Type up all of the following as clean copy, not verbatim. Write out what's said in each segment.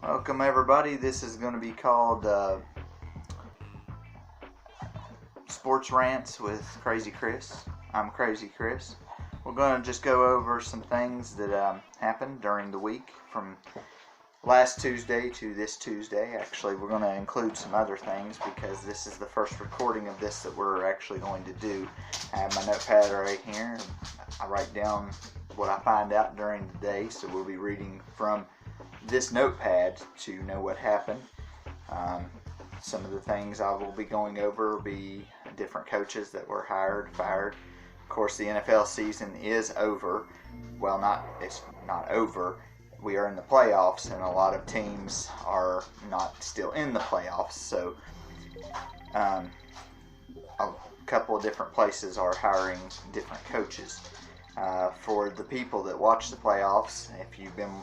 Welcome everybody. This is going to be called Sports Rants with Crazy Chris. I'm Crazy Chris. We're going to just go over some things that happened during the week from last Tuesday to this Tuesday. Actually, we're going to include some other things because this is the first recording of this that we're actually going to do. I have my notepad right here. I write down what I find out during the day, so we'll be reading from this notepad to know what happened. Some of the things I will be going over will be different coaches that were hired, fired. Of course, the NFL season is over. Well, it's not over. We are in the playoffs, and a lot of teams are not still in the playoffs. So, a couple of different places are hiring different coaches. For the people that watch the playoffs, if you've been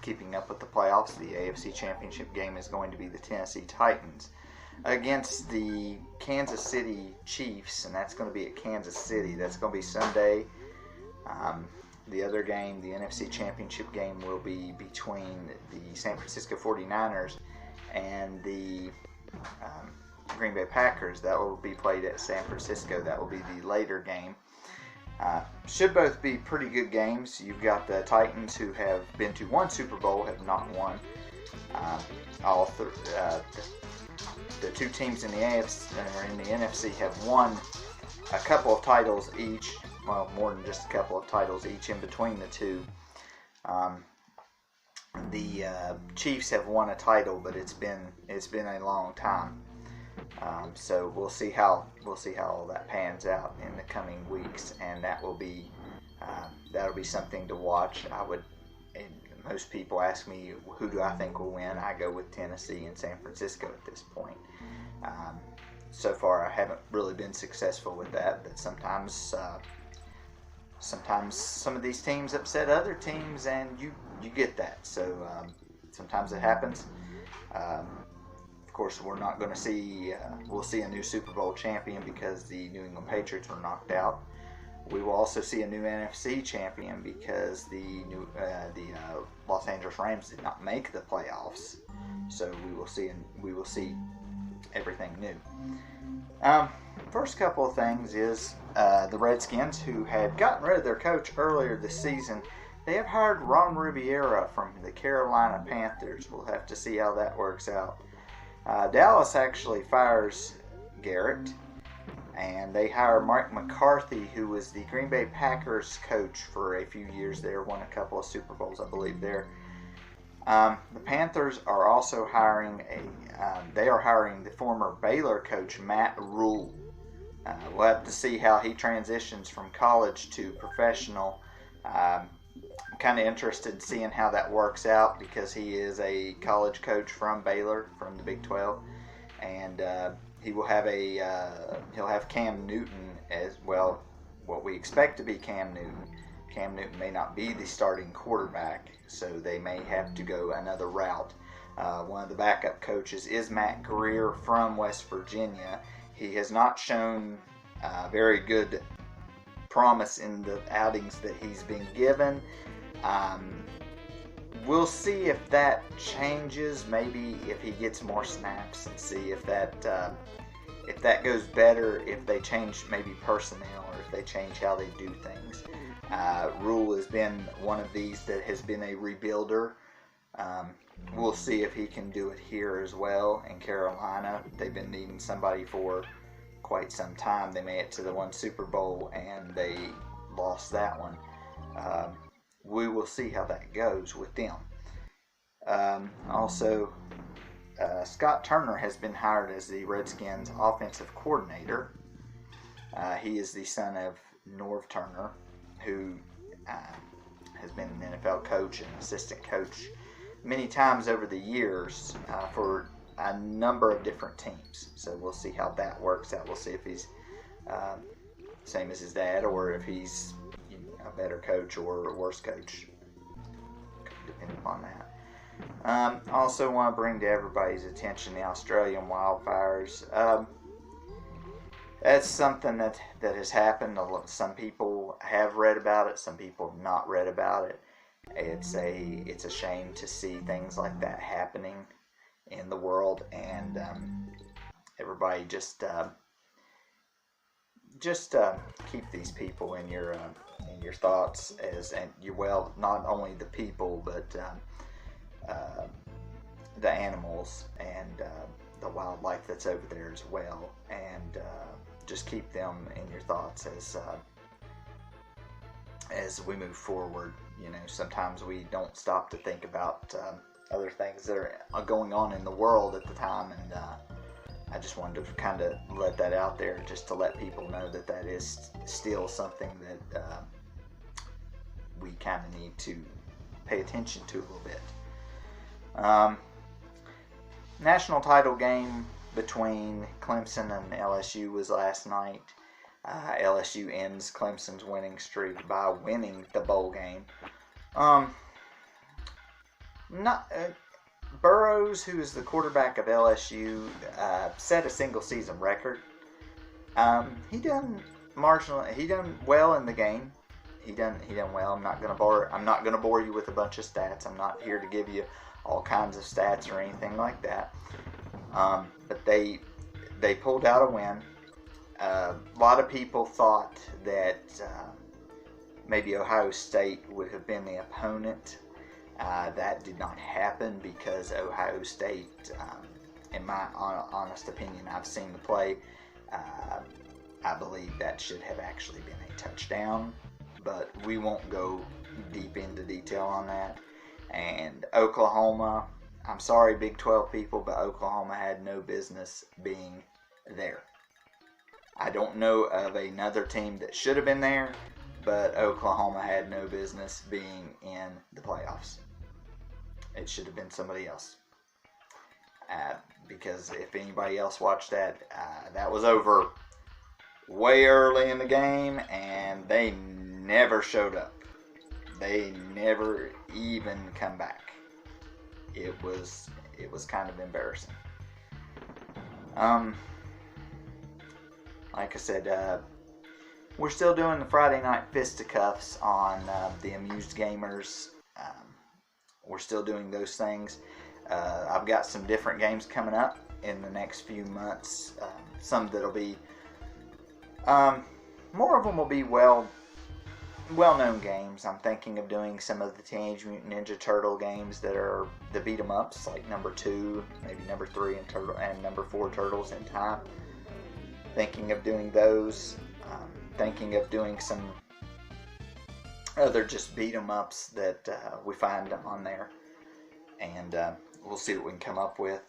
keeping up with the playoffs, the AFC Championship game is going to be the Tennessee Titans against the Kansas City Chiefs, and that's going to be at Kansas City. That's going to be Sunday. The other game, the NFC Championship game, will be between the San Francisco 49ers and the Green Bay Packers. That will be played at San Francisco. That will be the later game. Should both be pretty good games. You've got the Titans, who have been to one Super Bowl, have not won. The two teams in the AFC or in the NFC have won a couple of titles each. Well, more than just a couple of titles each in between the two. The Chiefs have won a title, but it's been a long time. So we'll see how all that pans out in the coming weeks, and that'll be something to watch. Most people ask me, who do I think will win? I go with Tennessee and San Francisco at this point. So far, I haven't really been successful with that, but sometimes some of these teams upset other teams, and you get that. So sometimes it happens. Of course, we're not going to see. We'll see a new Super Bowl champion because the New England Patriots were knocked out. We will also see a new NFC champion because the Los Angeles Rams did not make the playoffs. So we will see everything new. First couple of things is the Redskins, who had gotten rid of their coach earlier this season. They have hired Ron Rivera from the Carolina Panthers. We'll have to see how that works out. Dallas actually fires Garrett, and they hire Mike McCarthy, who was the Green Bay Packers coach for a few years there, won a couple of Super Bowls, I believe, there. The Panthers are also hiring the former Baylor coach, Matt Rule. We'll have to see how he transitions from college to professional. I'm kind of interested in seeing how that works out because he is a college coach from Baylor, from the Big 12, and he'll have Cam Newton as well. What we expect to be Cam Newton. Cam Newton may not be the starting quarterback, so they may have to go another route. One of the backup coaches is Matt Greer from West Virginia. He has not shown very good promise in the outings that he's been given. We'll see if that changes. Maybe if he gets more snaps, and see if that goes better. If they change maybe personnel, or if they change how they do things. Rule has been one of these that has been a rebuilder. We'll see if he can do it here as well in Carolina. They've been needing somebody for quite some time. They made it to the one Super Bowl and they lost that one. We will see how that goes with them. Also, Scott Turner has been hired as the Redskins offensive coordinator. He is the son of Norv Turner, who has been an NFL coach and assistant coach many times over the years for a number of different teams. So we'll see how that works out. We'll see if he's same as his dad, or if he's a better coach or a worse coach, depending upon that. Also want to bring to everybody's attention the Australian wildfires. That's something that has happened. Some people have read about it, some people have not read about it. It's a shame to see things like that happening in the world, and everybody just keep these people in your thoughts, and not only the people, but the animals and the wildlife that's over there as well, and just keep them in your thoughts as we move forward. Sometimes we don't stop to think about other things that are going on in the world at the time, and I just wanted to kind of let that out there, just to let people know that is still something that we kind of need to pay attention to a little bit. National title game between Clemson and LSU was last night. LSU ends Clemson's winning streak by winning the bowl game. Burrows, who is the quarterback of LSU, set a single season record. He done well in the game. He done well. I'm not gonna bore you with a bunch of stats. I'm not here to give you all kinds of stats or anything like that. But they pulled out a win. A lot of people thought that maybe Ohio State would have been the opponent. That did not happen because Ohio State, in my honest opinion, I've seen the play. I believe that should have actually been a touchdown, but we won't go deep into detail on that. And Oklahoma, I'm sorry, Big 12 people, but Oklahoma had no business being there. I don't know of another team that should have been there, but Oklahoma had no business being in the playoffs. It should have been somebody else. Because if anybody else watched that, that was over way early in the game, and they never showed up. They never even come back. It was kind of embarrassing. Like I said, we're still doing the Friday night fisticuffs on the Amused Gamers. We're still doing those things. I've got some different games coming up in the next few months. Some that'll be more of them will be well-known games. I'm thinking of doing some of the Teenage Mutant Ninja Turtle games that are the beat 'em ups, like number 2, maybe number 3, and number 4 Turtles in Time. Thinking of doing those. Thinking of doing some other just beat 'em ups that we find on there, and we'll see what we can come up with.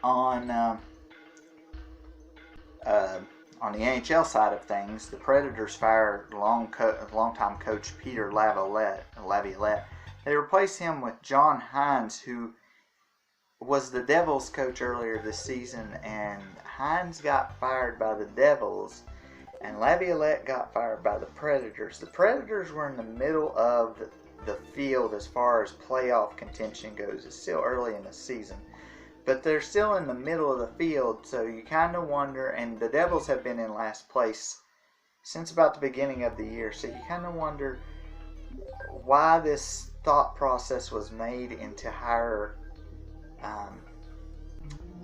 On the NHL side of things, the Predators fired longtime coach Peter Laviolette. They replaced him with John Hines, who was the Devils coach earlier this season, and Hines got fired by the Devils, and Laviolette got fired by the Predators. The Predators were in the middle of the field as far as playoff contention goes. It's still early in the season, but they're still in the middle of the field, so you kind of wonder, and the Devils have been in last place since about the beginning of the year, so you kind of wonder why this thought process was made into hire a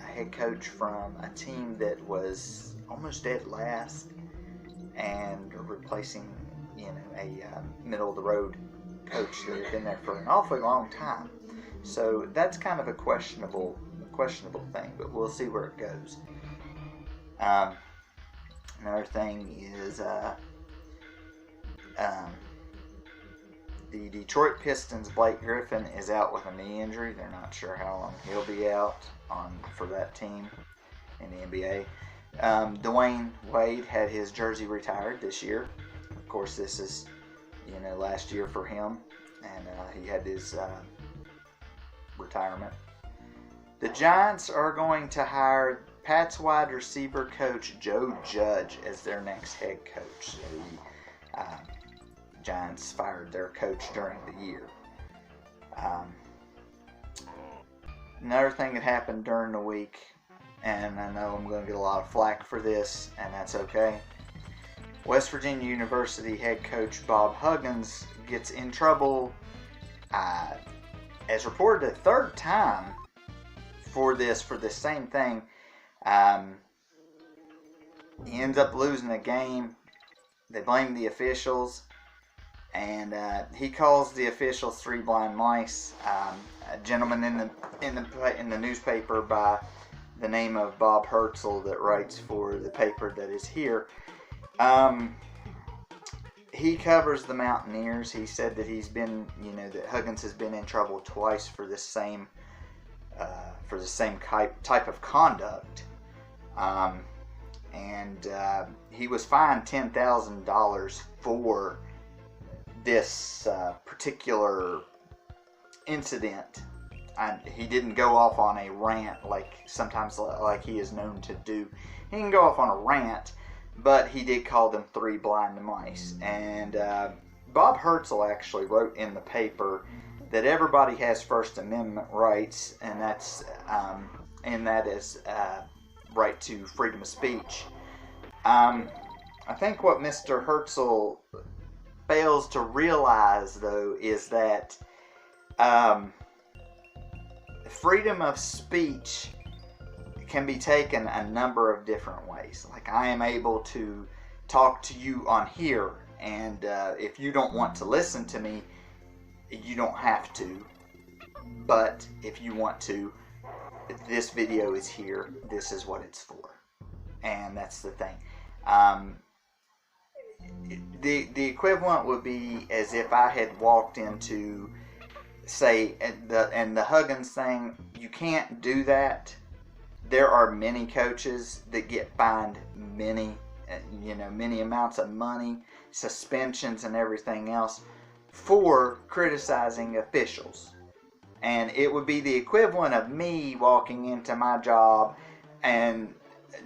head coach from a team that was almost dead last and replacing a middle of the road coach that had been there for an awfully long time. So that's kind of a questionable thing, but we'll see where it goes. Another thing is the Detroit Pistons' Blake Griffin is out with a knee injury. They're not sure how long he'll be out for that team in the NBA. Dwayne Wade had his jersey retired this year. Of course, this is last year for him, and he had his retirement. The Giants are going to hire Pats wide receiver coach Joe Judge as their next head coach. The Giants fired their coach during the year. Another thing that happened during the week, and I know I'm going to get a lot of flack for this, and that's okay. West Virginia University head coach Bob Huggins gets in trouble, as reported, a third time for this same thing. He ends up losing a game. They blame the officials, and he calls the officials three blind mice. A gentleman in the newspaper by the name of Bob Herzl that writes for the paper that is here. He covers the Mountaineers. He said that he's been, that Huggins has been in trouble twice for the same type of conduct. He was fined $10,000 for this particular incident. He didn't go off on a rant like he is known to do. He didn't go off on a rant, but he did call them three blind mice. And Bob Herzl actually wrote in the paper that everybody has First Amendment rights, and that is right to freedom of speech. I think what Mr. Herzl fails to realize, though, is that freedom of speech can be taken a number of different ways. Like, I am able to talk to you on here, and if you don't want to listen to me, you don't have to. But if you want to, this video is here. This is what it's for. And that's the thing. The equivalent would be as if I had walked into, say, and the Huggins thing, you can't do that. There are many coaches that get fined many amounts of money, suspensions and everything else for criticizing officials. And it would be the equivalent of me walking into my job and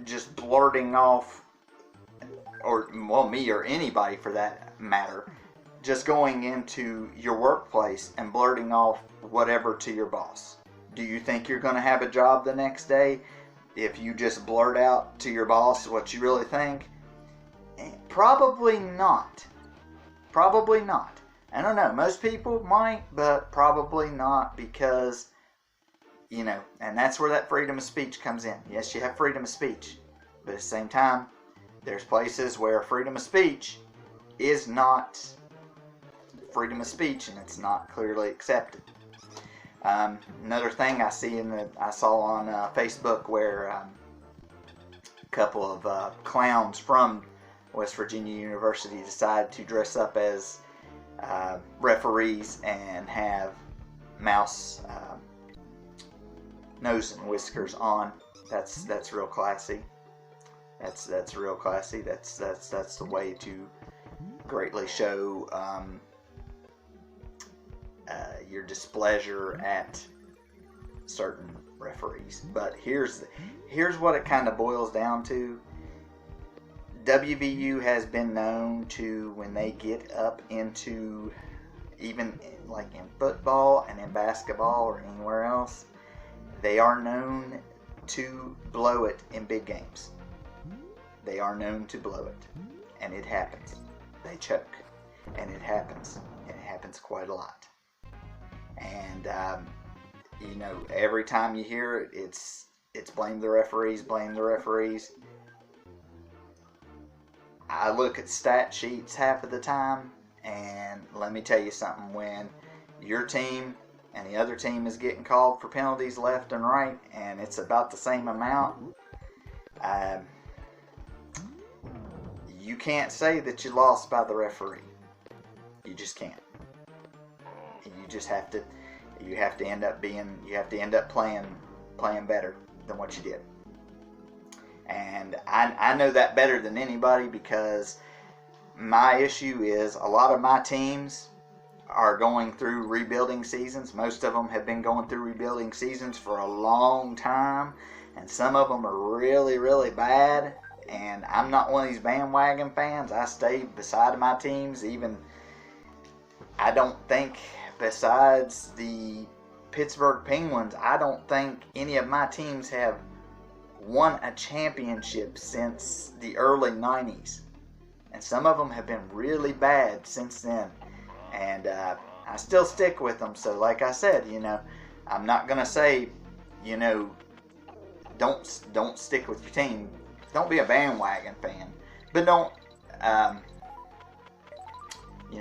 just blurting off, me or anybody for that matter, just going into your workplace and blurting off whatever to your boss. Do you think you're going to have a job the next day if you just blurt out to your boss what you really think? Probably not. Probably not. I don't know. Most people might, but probably not, because, and that's where that freedom of speech comes in. Yes, you have freedom of speech, but at the same time, there's places where freedom of speech is not freedom of speech, and it's not clearly accepted. Another thing I saw on Facebook where a couple of clowns from West Virginia University decided to dress up as referees and have mouse nose and whiskers on. That's real classy. That's real classy. That's the way to greatly show your displeasure at certain referees. But here's what it kind of boils down to. WVU has been known to, when they get up into, even like in football and in basketball or anywhere else, they are known to blow it in big games. They are known to blow it, and it happens. They choke, and it happens, and it happens quite a lot. And every time you hear it, it's blame the referees, blame the referees. I look at stat sheets half of the time, and let me tell you something, when your team and the other team is getting called for penalties left and right, and it's about the same amount, you can't say that you lost by the referee. You just can't. You just have to. You have to end up playing better than what you did. And I know that better than anybody, because my issue is a lot of my teams are going through rebuilding seasons. Most of them have been going through rebuilding seasons for a long time, and some of them are really, really bad. And I'm not one of these bandwagon fans. I stay beside my teams. Even, I don't think, besides the Pittsburgh Penguins, I don't think any of my teams have won a championship since the early 90s. and some of them have been really bad since then. And I still stick with them. So, like I said, I'm not gonna say, don't stick with your team. Don't be a bandwagon fan, but don't,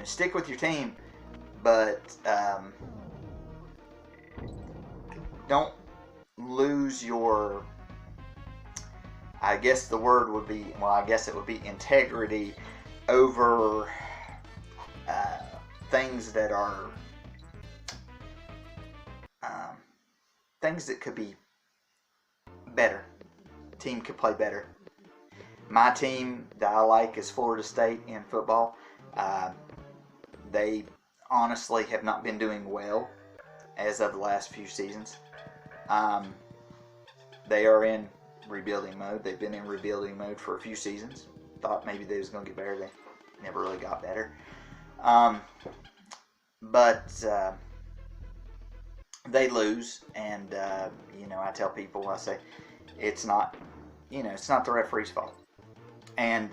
stick with your team, but don't lose your, I guess the word would be, it would be integrity over things that are things that could be better. Team could play better. My team that I like is Florida State in football. They honestly have not been doing well as of the last few seasons. They are in rebuilding mode. They've been in rebuilding mode for a few seasons. Thought maybe they was going to get better. They never really got better. But they lose, and I tell people, I say, it's not the referee's fault. And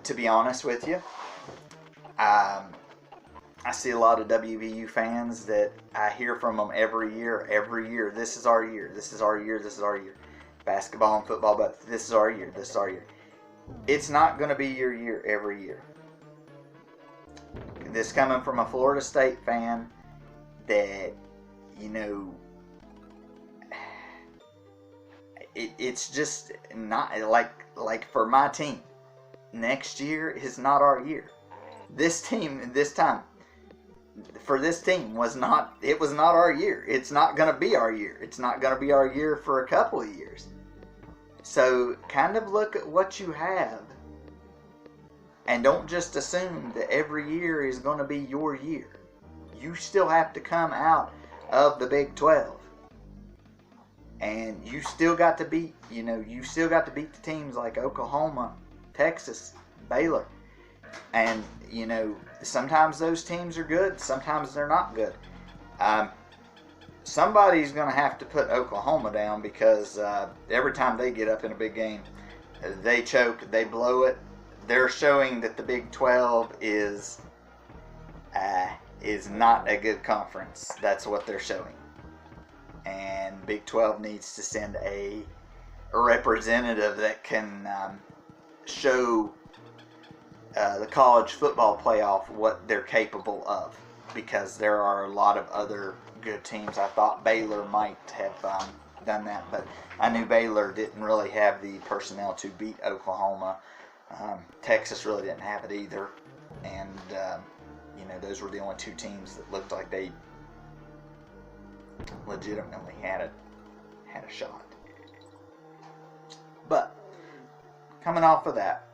to be honest with you, I see a lot of WVU fans that I hear from them every year. This is our year. This is our year. This is our year. Basketball and football, but this is our year. This is our year. It's not going to be your year every year. This coming from a Florida State fan that, it's just not like for my team. Next year is not our year. This time for this team was not our year. It's not going to be our year. It's not going to be our year for a couple of years. So kind of look at what you have, and don't just assume that every year is going to be your year. You still have to come out of the Big 12. And you still got to beat the teams like Oklahoma, Texas, Baylor. And, sometimes those teams are good, sometimes they're not good. Somebody's going to have to put Oklahoma down, because every time they get up in a big game, they choke, they blow it. They're showing that the Big 12 is not a good conference. That's what they're showing. And Big 12 needs to send a representative that can show the college football playoff what they're capable of, because there are a lot of other good teams. I thought Baylor might have done that, but I knew Baylor didn't really have the personnel to beat Oklahoma. Texas really didn't have it either, and those were the only two teams that looked like they legitimately had a shot. But coming off of that,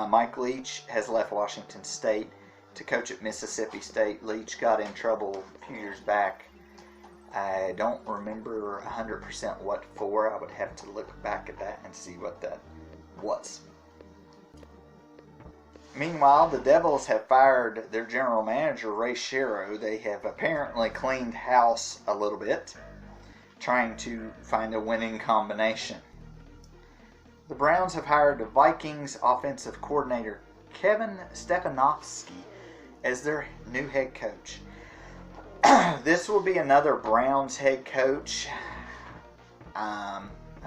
Mike Leach has left Washington State to coach at Mississippi State. Leach got in trouble a few years back. I don't remember 100% what for. I would have to look back at that and see what that was. Meanwhile, the Devils have fired their general manager, Ray Shero. They have apparently cleaned house a little bit, trying to find a winning combination. The Browns have hired the Vikings offensive coordinator, Kevin Stefanowski, as their new head coach. This will be another Browns head coach. I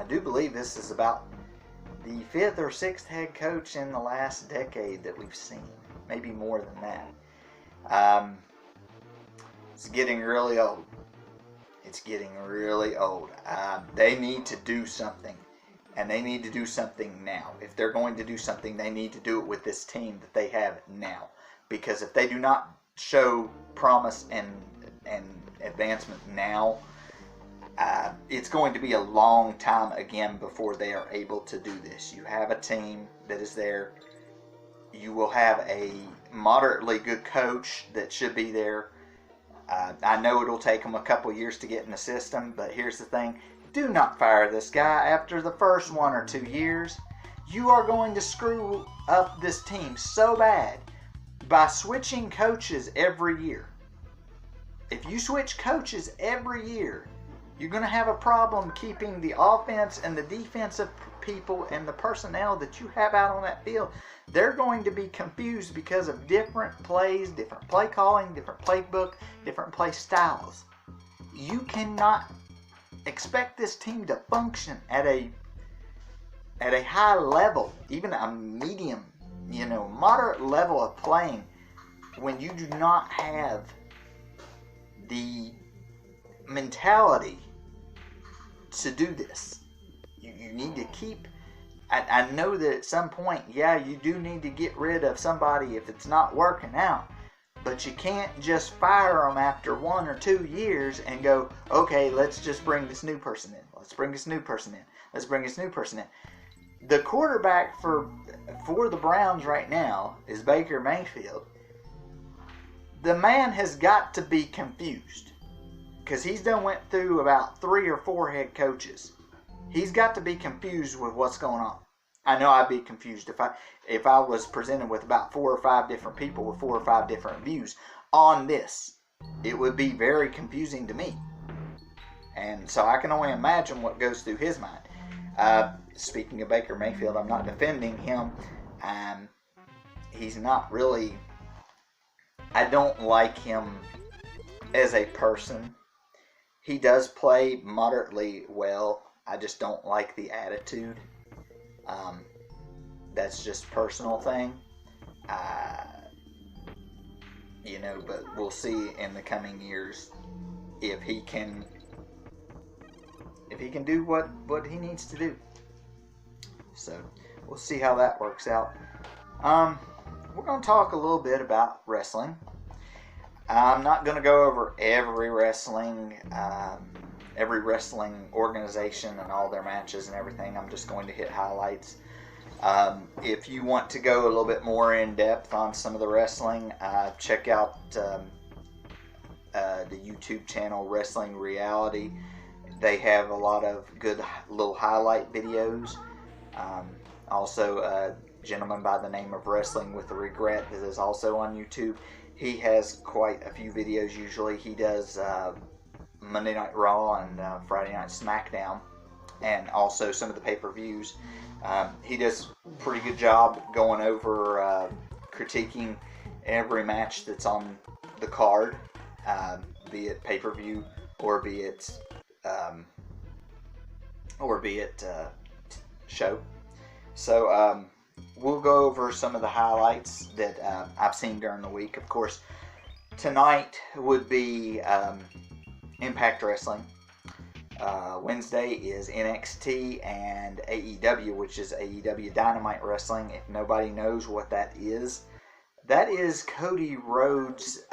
do believe this is about the 5th or 6th head coach in the last decade that we've seen. Maybe more than that. It's getting really old. They need to do something. And they need to do something now. If they're going to do something, they need to do it with this team that they have now. Because if they do not show promise and advancement now, it's going to be a long time again before they are able to do this. You have a team that is there. You will have a moderately good coach that should be there. I know it'll take them a couple years to get in the system, but here's the thing. Do not fire this guy after the first 1 or 2 years. You are going to screw up this team so bad by switching coaches every year. If you switch coaches every year, You're going to have a problem keeping the offense and the defensive people and the personnel that you have out on that field. They're going to be confused because of different plays, different play calling, different playbook, different play styles. You cannot expect this team to function at a high level, even a medium, moderate level of playing, when you do not have the mentality to do this. You need to keep. I know that at some point, you do need to get rid of somebody if it's not working out. But you can't just fire them after 1 or 2 years and go, okay, let's just bring this new person in. Let's bring this new person in. Let's bring this new person in. The quarterback for the Browns right now is Baker Mayfield. The man has got to be confused because he's done went through about 3 or 4 head coaches. He's got to be confused with what's going on. I know I'd be confused if I was presented with about 4 or 5 different people with 4 or 5 different views on this. It would be very confusing to me. And so I can only imagine what goes through his mind. Speaking of Baker Mayfield, I'm not defending him. He's not really... I don't like him as a person. He does play moderately well. I just don't like the attitude. That's just a personal thing. But we'll see in the coming years if he can do what he needs to do. So we'll see how that works out. We're going to talk a little bit about wrestling. I'm not going to go over every wrestling organization and all their matches and everything. I'm just going to hit highlights. If you want to go a little bit more in depth on some of the wrestling, check out the YouTube channel Wrestling Reality. They have a lot of good little highlight videos. Also, a gentleman by the name of Wrestling with a Regret that is also on YouTube. He has quite a few videos usually. He does Monday Night Raw and Friday Night SmackDown, and also some of the pay-per-views. He does a pretty good job going over critiquing every match that's on the card, be it pay-per-view or be it show. So we'll go over some of the highlights that I've seen during the week. Of course, tonight would be Impact Wrestling. Wednesday is NXT and AEW, which is AEW Dynamite Wrestling. If nobody knows what that is Cody Rhodes.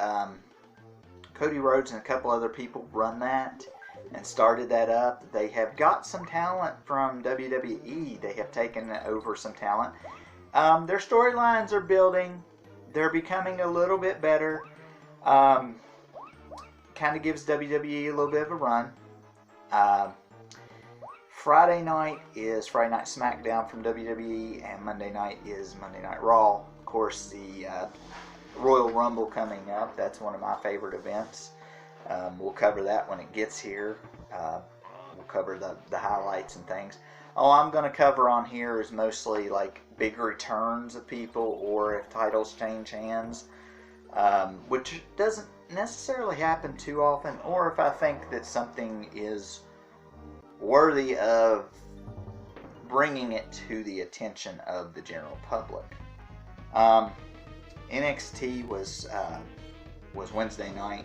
Cody Rhodes and a couple other people run that and started that up. They have got some talent from WWE. They have taken over some talent. Their storylines are building. They're becoming a little bit better. Kind of gives WWE a little bit of a run. Friday night is Friday Night SmackDown from WWE, and Monday night is Monday Night Raw. Of course, the Royal Rumble coming up. That's one of my favorite events. We'll cover that when it gets here. We'll cover the highlights and things. All I'm going to cover on here is mostly like big returns of people, or if titles change hands, which doesn't necessarily happen too often, or if I think that something is worthy of bringing it to the attention of the general public. NXT was Wednesday night.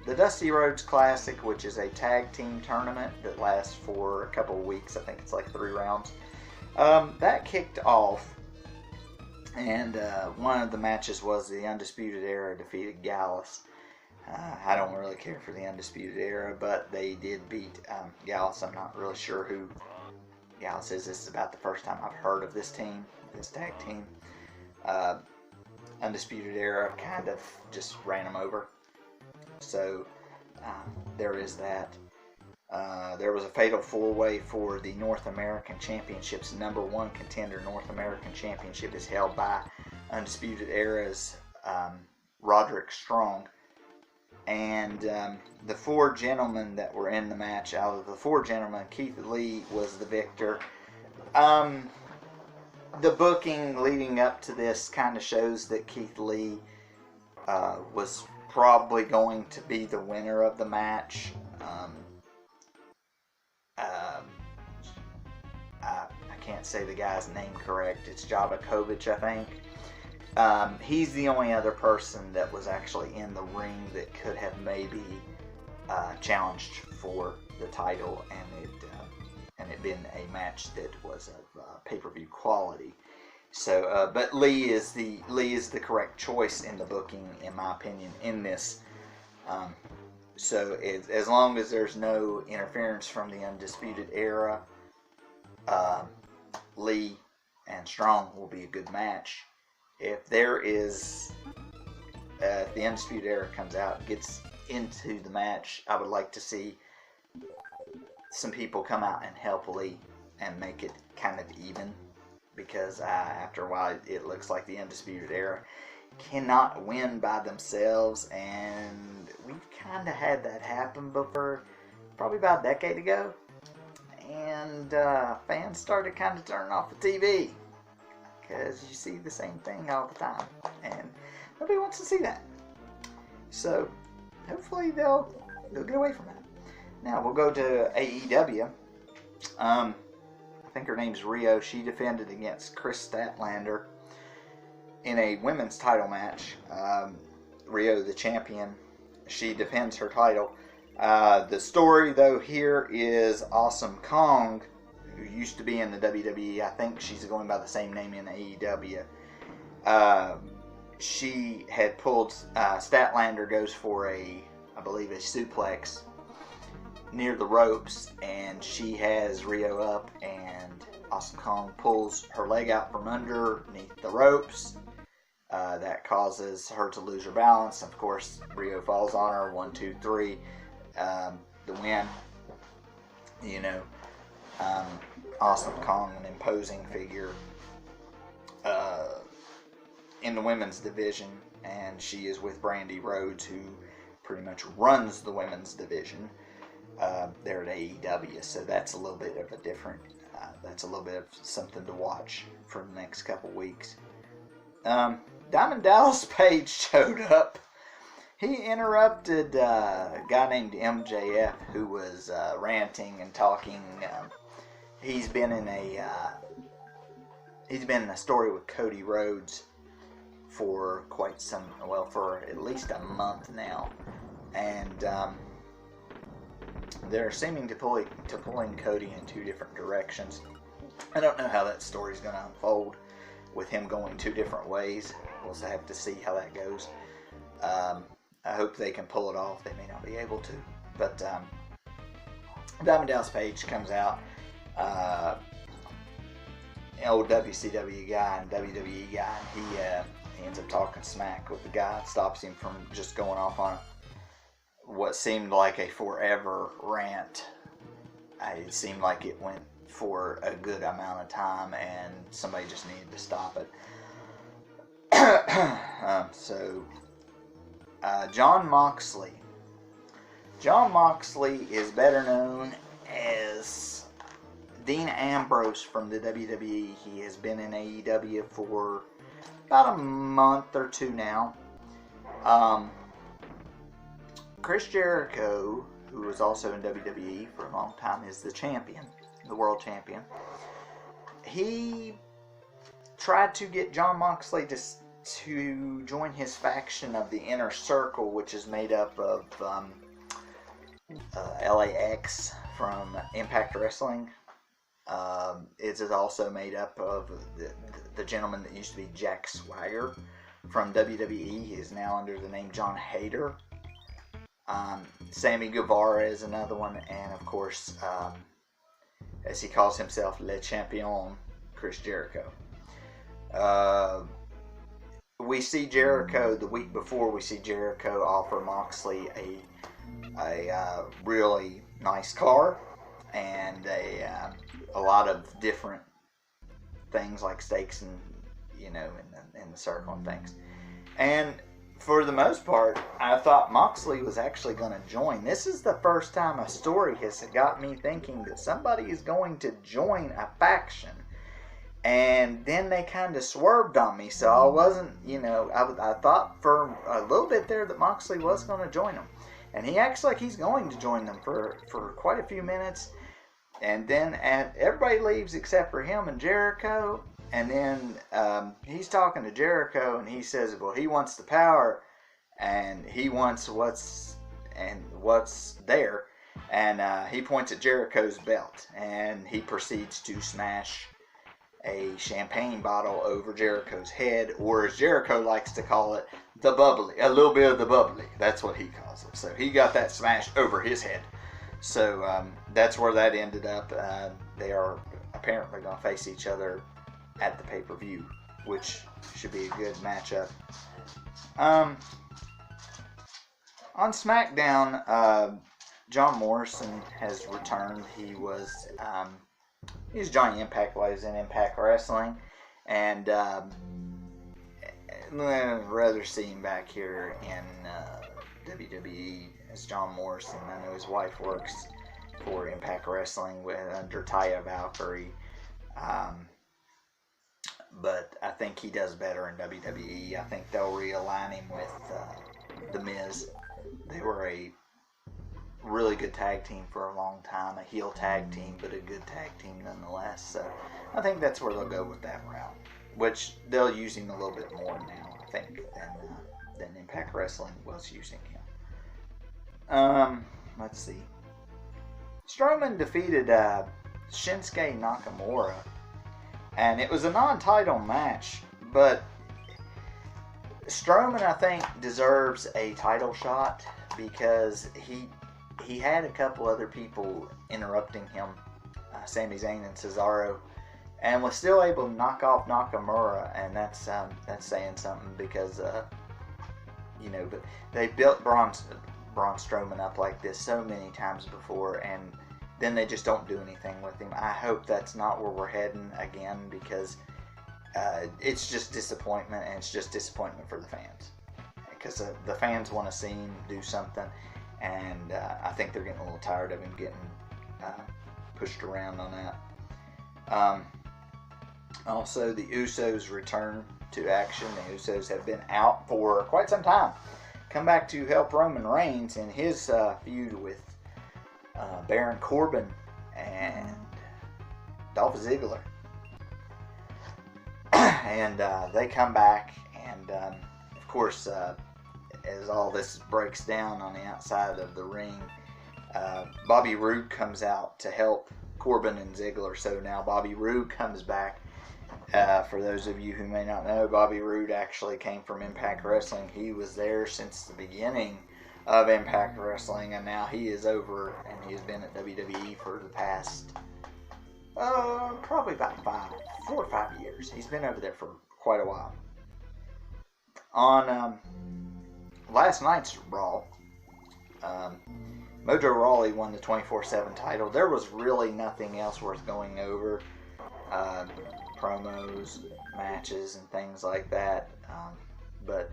The Dusty Rhodes Classic, which is a tag team tournament that lasts for a couple of weeks. I think it's like 3 rounds. That kicked off, and one of the matches was the Undisputed Era defeated Gallus. I don't really care for the Undisputed Era, but they did beat Gallus. I'm not really sure who Gallus is. This is about the first time I've heard of this team, this tag team. Undisputed Era kind of just ran them over. So there is that. There was a fatal 4-way for the North American Championships. Number 1 contender North American Championship is held by Undisputed Era's Roderick Strong And the 4 gentlemen that were in the match, out of the 4 gentlemen, Keith Lee was the victor. The booking leading up to this kind of shows that Keith Lee was probably going to be the winner of the match. I can't say the guy's name correct. It's Jabakovic, I think. He's the only other person that was actually in the ring that could have maybe challenged for the title, and it been a match that was of pay-per-view quality. So, but Lee is the correct choice in the booking, in my opinion, in this. So, as long as there's no interference from the Undisputed Era, Lee and Strong will be a good match. If there is, if the Undisputed Era comes out, gets into the match, I would like to see some people come out and help Lee and make it kind of even, because after a while it looks like the Undisputed Era cannot win by themselves, and we've kind of had that happen before, probably about a decade ago, and fans started kind of turning off the TV because you see the same thing all the time, and nobody wants to see that. So hopefully they'll get away from that. Now we'll go to AEW. I think her name's Rio. She defended against Chris Statlander in a women's title match. Rio, the champion, she defends her title. The story, though, here is Awesome Kong, who used to be in the WWE. I think she's going by the same name in AEW. She had pulled, Statlander goes for I believe a suplex near the ropes, and she has Rio up, and Awesome Kong pulls her leg out from underneath the ropes. That causes her to lose her balance. Of course, Rio falls on her. 1, 2, 3. The win. You know, Awesome Kong, an imposing figure in the women's division, and she is with Brandy Rhodes, who pretty much runs the women's division. They're at AEW, so that's a little bit of a different. That's a little bit of something to watch for the next couple weeks. Diamond Dallas Page showed up. He interrupted a guy named MJF who was ranting and talking. He's been in a story with Cody Rhodes for for at least a month now, and they're seeming to pulling Cody in 2 different directions. I don't know how that story's going to unfold with him going 2 different ways. We'll have to see how that goes. I hope they can pull it off. They may not be able to, but Diamond Dallas Page comes out. An old WCW guy and WWE guy. He ends up talking smack with the guy. Stops him from just going off on what seemed like a forever rant. It seemed like it went for a good amount of time, and somebody just needed to stop it. Jon Moxley. Jon Moxley is better known as Dean Ambrose from the WWE. He has been in AEW for about a month or 2 now. Chris Jericho, who was also in WWE for a long time, is the champion, the world champion. He tried to get Jon Moxley to join his faction of the Inner Circle, which is made up of LAX from Impact Wrestling. It is also made up of the gentleman that used to be Jack Swagger from WWE. He is now under the name John Hader. Sammy Guevara is another one, and of course, as he calls himself, Le Champion, Chris Jericho. We see Jericho, the week before, we see Jericho offer Moxley a really nice car and a lot of different things like steaks and, in the circle and things. And for the most part, I thought Moxley was actually going to join. This is the first time a story has got me thinking that somebody is going to join a faction. And then they kind of swerved on me, so I wasn't, I thought for a little bit there that Moxley was going to join them. And he acts like he's going to join them for quite a few minutes. And then everybody leaves except for him and Jericho. And then he's talking to Jericho, and he says, well, he wants the power, and he wants what's there. And he points at Jericho's belt, and he proceeds to smash a champagne bottle over Jericho's head, or as Jericho likes to call it, the bubbly. A little bit of the bubbly. That's what he calls it. So he got that smashed over his head. So that's where that ended up. They are apparently going to face each other at the pay-per-view, which should be a good matchup. On SmackDown, John Morrison has returned. He's Johnny Impact while he's in Impact Wrestling, and I'd rather see him back here in WWE as John Morrison. I know his wife works for Impact Wrestling under Taya Valkyrie. But I think he does better in WWE. I think they'll realign him with The Miz. They were a really good tag team for a long time. A heel tag team, but a good tag team nonetheless. So I think that's where they'll go with that route. Which they'll use him a little bit more now, I think, than Impact Wrestling was using him. Let's see. Strowman defeated Shinsuke Nakamura. And it was a non-title match, but Strowman, I think, deserves a title shot because he had a couple other people interrupting him, Sami Zayn and Cesaro, and was still able to knock off Nakamura, and that's saying something because but they built Braun Strowman up like this so many times before, and then they just don't do anything with him. I hope that's not where we're heading again, because it's just disappointment, and it's just disappointment for the fans. Because the fans want to see him do something, and I think they're getting a little tired of him getting pushed around on that. Also, the Usos return to action. The Usos have been out for quite some time. Come back to help Roman Reigns in his feud with Baron Corbin and Dolph Ziggler. And they come back, and of course, as all this breaks down on the outside of the ring, Bobby Roode comes out to help Corbin and Ziggler. So now Bobby Roode comes back. For those of you who may not know, Bobby Roode actually came from Impact Wrestling. He was there since the beginning of Impact Wrestling, and now he is over, and he has been at WWE for the past probably about 4 or 5 years. He's been over there for quite a while. On last night's Raw, Mojo Rawley won the 24/7 title. There was really nothing else worth going over. Promos, matches, and things like that. But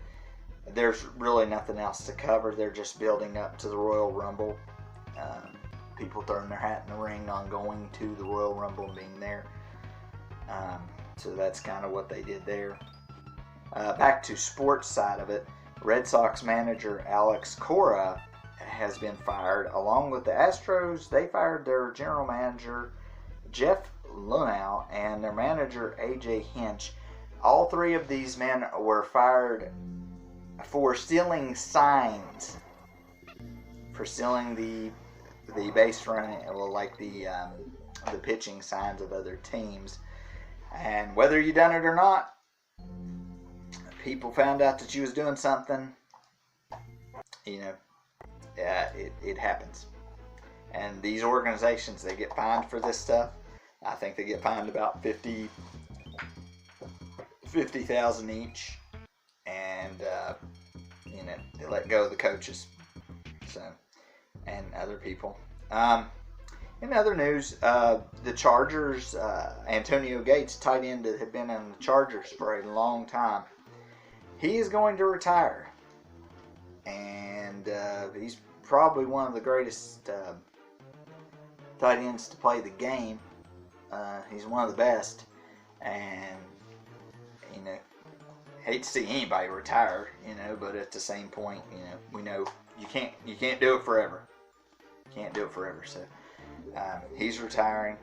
there's really nothing else to cover. They're just building up to the Royal Rumble. People throwing their hat in the ring on going to the Royal Rumble and being there. So that's kind of what they did there. Back to sports side of it, Red Sox manager Alex Cora has been fired. Along with the Astros, they fired their general manager Jeff Luhnow and their manager AJ Hinch. All three of these men were fired for stealing signs, for stealing the base running, like the pitching signs of other teams. And whether you done it or not, people found out that you was doing something. It happens. And these organizations, they get fined for this stuff. I think they get fined about $50,000 each, and they let go of the coaches, and other people. In other news, the Chargers, Antonio Gates, tight end that had been in the Chargers for a long time, he is going to retire. and he's probably one of the greatest tight ends to play the game. He's one of the best, and you know, hate to see anybody retire, you know, but at the same point, you know, we know you can't do it forever. Can't do it forever. So he's retiring.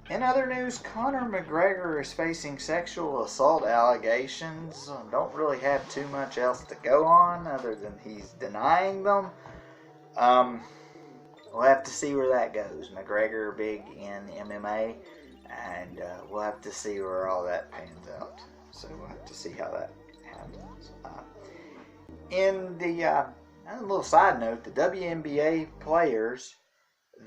In other news, Conor McGregor is facing sexual assault allegations. Don't really have too much else to go on other than he's denying them. We'll have to see where that goes. McGregor big in MMA, and we'll have to see where all that pans out. So we'll have to see how that happens. In the a little side note, the WNBA players,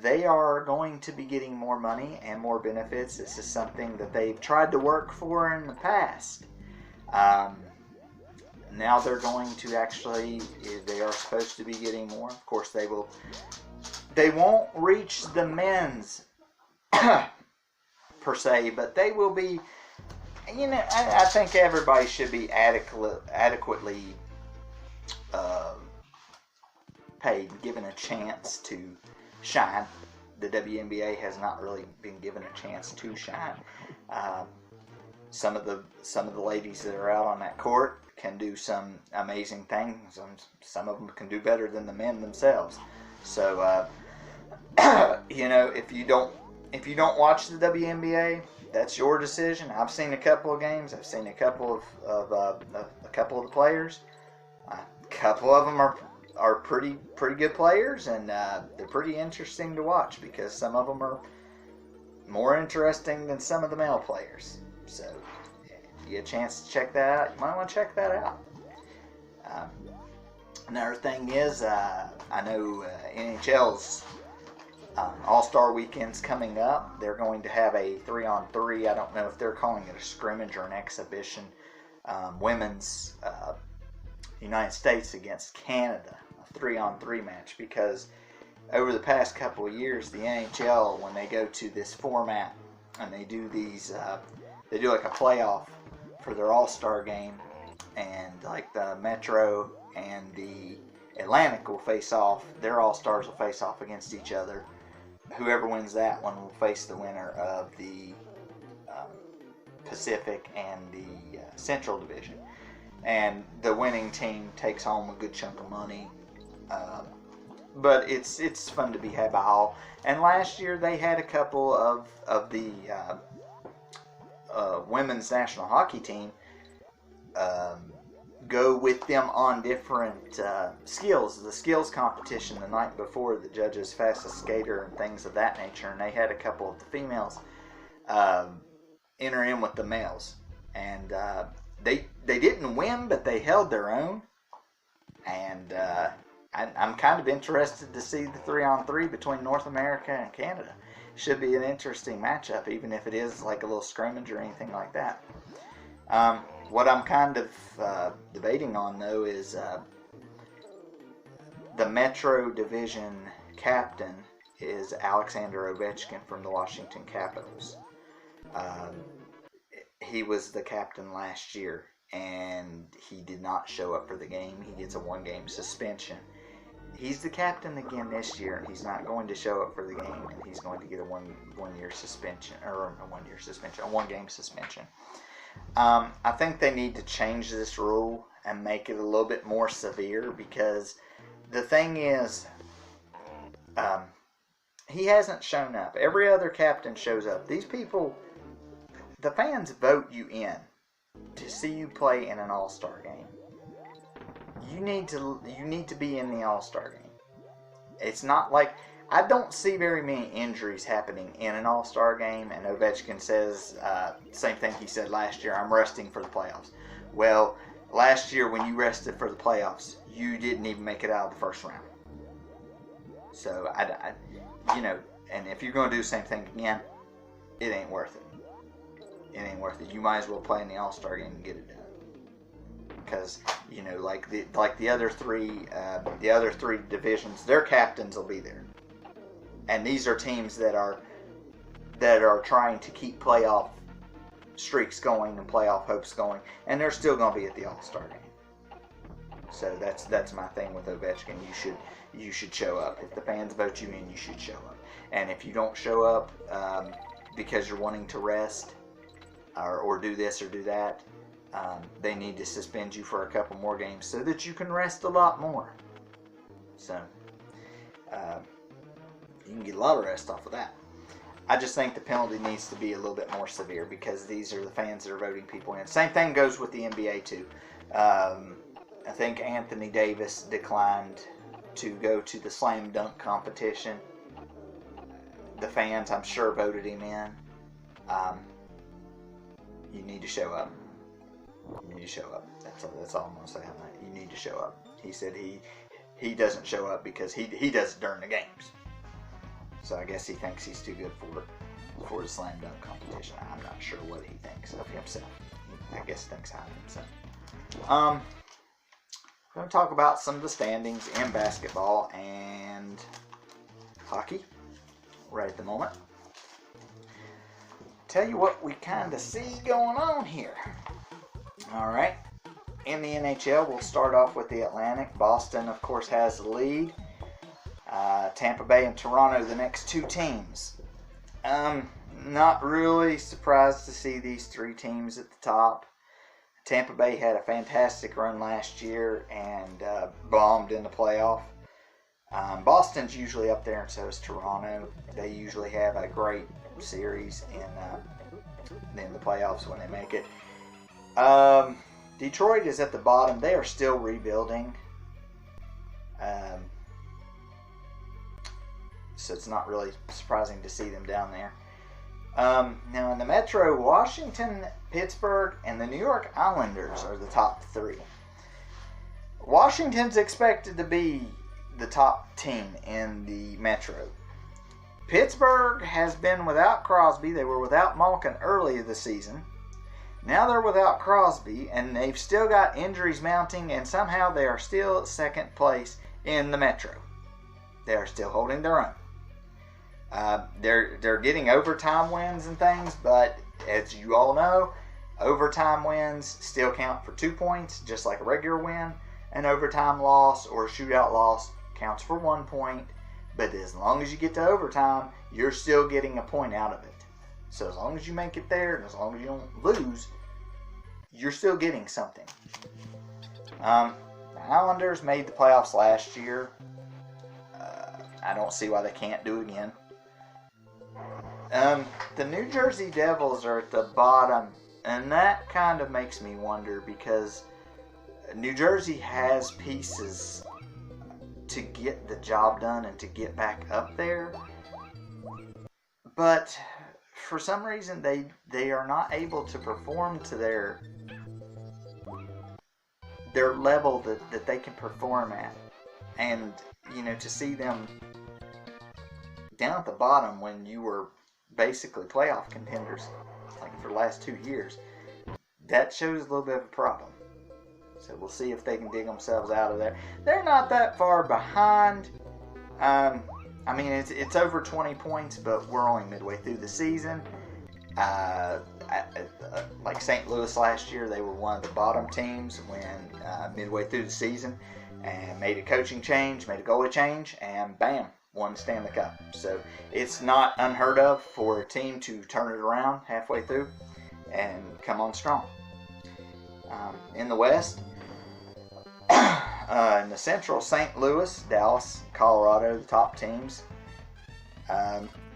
they are going to be getting more money and more benefits. This is something that they've tried to work for in the past. Now they're going to actually, they are supposed to be getting more. Of course, they won't reach the men's per se, but they will be, you know, I think everybody should be adequately paid, given a chance to shine. The WNBA has not really been given a chance to shine. Some of the ladies that are out on that court can do some amazing things. Some of them can do better than the men themselves. So you know, if you don't watch the WNBA, that's your decision. I've seen a couple of games. I've seen a couple of the players. A couple of them are pretty good players, and they're pretty interesting to watch because some of them are more interesting than some of the male players. So if you get a chance to check that out, you might want to check that out. Another thing is, I know NHL's All-Star Weekend's coming up. They're going to have a 3-on-3. I don't know if they're calling it a scrimmage or an exhibition. Women's United States against Canada, a 3-on-3 match, because over the past couple of years, the NHL, when they go to this format and they do these, they do like a playoff for their All-Star game, and like the Metro and the Atlantic will face off. Their All-Stars will face off against each other. Whoever wins that one will face the winner of the Pacific and the Central Division. And the winning team takes home a good chunk of money. But it's fun to be had by all. And last year they had a couple of the women's national hockey team go with them on different skills. The skills competition the night before, the judges fastest skater and things of that nature. And they had a couple of the females enter in with the males. And they didn't win, but they held their own. And I'm kind of interested to see the 3-on-3 between North America and Canada. Should be an interesting matchup, even if it is like a little scrimmage or anything like that. What I'm kind of debating on, though, is the Metro Division captain is Alexander Ovechkin from the Washington Capitals. He was the captain last year, and he did not show up for the game. He gets a 1-game suspension. He's the captain again this year, and he's not going to show up for the game, and he's going to get a one-year suspension, or a 1-year suspension, a 1-game suspension. I think they need to change this rule and make it a little bit more severe, because the thing is, he hasn't shown up. Every other captain shows up. These people, the fans vote you in to see you play in an All-Star game. You need to be in the All-Star game. It's not like, I don't see very many injuries happening in an All-Star game, and Ovechkin says, same thing he said last year, I'm resting for the playoffs. Well, last year when you rested for the playoffs, you didn't even make it out of the first round. So, and if you're going to do the same thing again, it ain't worth it. It ain't worth it. You might as well play in the All-Star game and get it done. Because, like the other three divisions, their captains will be there. And these are teams that are trying to keep playoff streaks going and playoff hopes going, and they're still going to be at the All-Star game. So that's my thing with Ovechkin. You should show up. If the fans vote you in, you should show up. And if you don't show up because you're wanting to rest or do this or do that, they need to suspend you for a couple more games so that you can rest a lot more. So you can get a lot of rest off of that. I just think the penalty needs to be a little bit more severe because these are the fans that are voting people in. Same thing goes with the NBA too. I think Anthony Davis declined to go to the slam dunk competition. The fans, I'm sure, voted him in. You need to show up. You need to show up. That's all I'm going to say on that. You need to show up. He said he doesn't show up because he does it during the games. So I guess he thinks he's too good for the slam dunk competition. I'm not sure what he thinks of himself. I guess he thinks highly of himself. We're going to talk about some of the standings in basketball and hockey right at the moment. Tell you what we kind of see going on here. All right. In the NHL, we'll start off with the Atlantic. Boston, of course, has the lead. Tampa Bay and Toronto, the next two teams. Not really surprised to see these three teams at the top. Tampa Bay had a fantastic run last year and bombed in the playoff. Boston's usually up there, and so is Toronto. They usually have a great series in the playoffs when they make it. Detroit is at the bottom. They are still rebuilding. So it's not really surprising to see them down there. Now in the Metro, Washington, Pittsburgh, and the New York Islanders are the top three. Washington's expected to be the top team in the Metro. Pittsburgh has been without Crosby. They were without Malkin early in the season. Now they're without Crosby, and they've still got injuries mounting, and somehow they are still second place in the Metro. They are still holding their own. They're getting overtime wins and things, but as you all know, overtime wins still count for 2 points, just like a regular win. An overtime loss or a shootout loss counts for 1 point, but as long as you get to overtime, you're still getting a point out of it. So as long as you make it there, and as long as you don't lose, you're still getting something. The Islanders made the playoffs last year. I don't see why they can't do it again. The New Jersey Devils are at the bottom, and that kind of makes me wonder because New Jersey has pieces to get the job done and to get back up there, but for some reason they are not able to perform to their level that they can perform at. And to see them down at the bottom when you were basically playoff contenders like for the last 2 years, that shows a little bit of a problem. So we'll see if they can dig themselves out of there. They're not that far behind. It's over 20 points, but we're only midway through the season. Like St. Louis last year, they were one of the bottom teams when midway through the season, and made a coaching change, made a goalie change, and bam, won the Stanley Cup. So it's not unheard of for a team to turn it around halfway through and come on strong. In the West, in the Central, St. Louis, Dallas, Colorado, the top teams.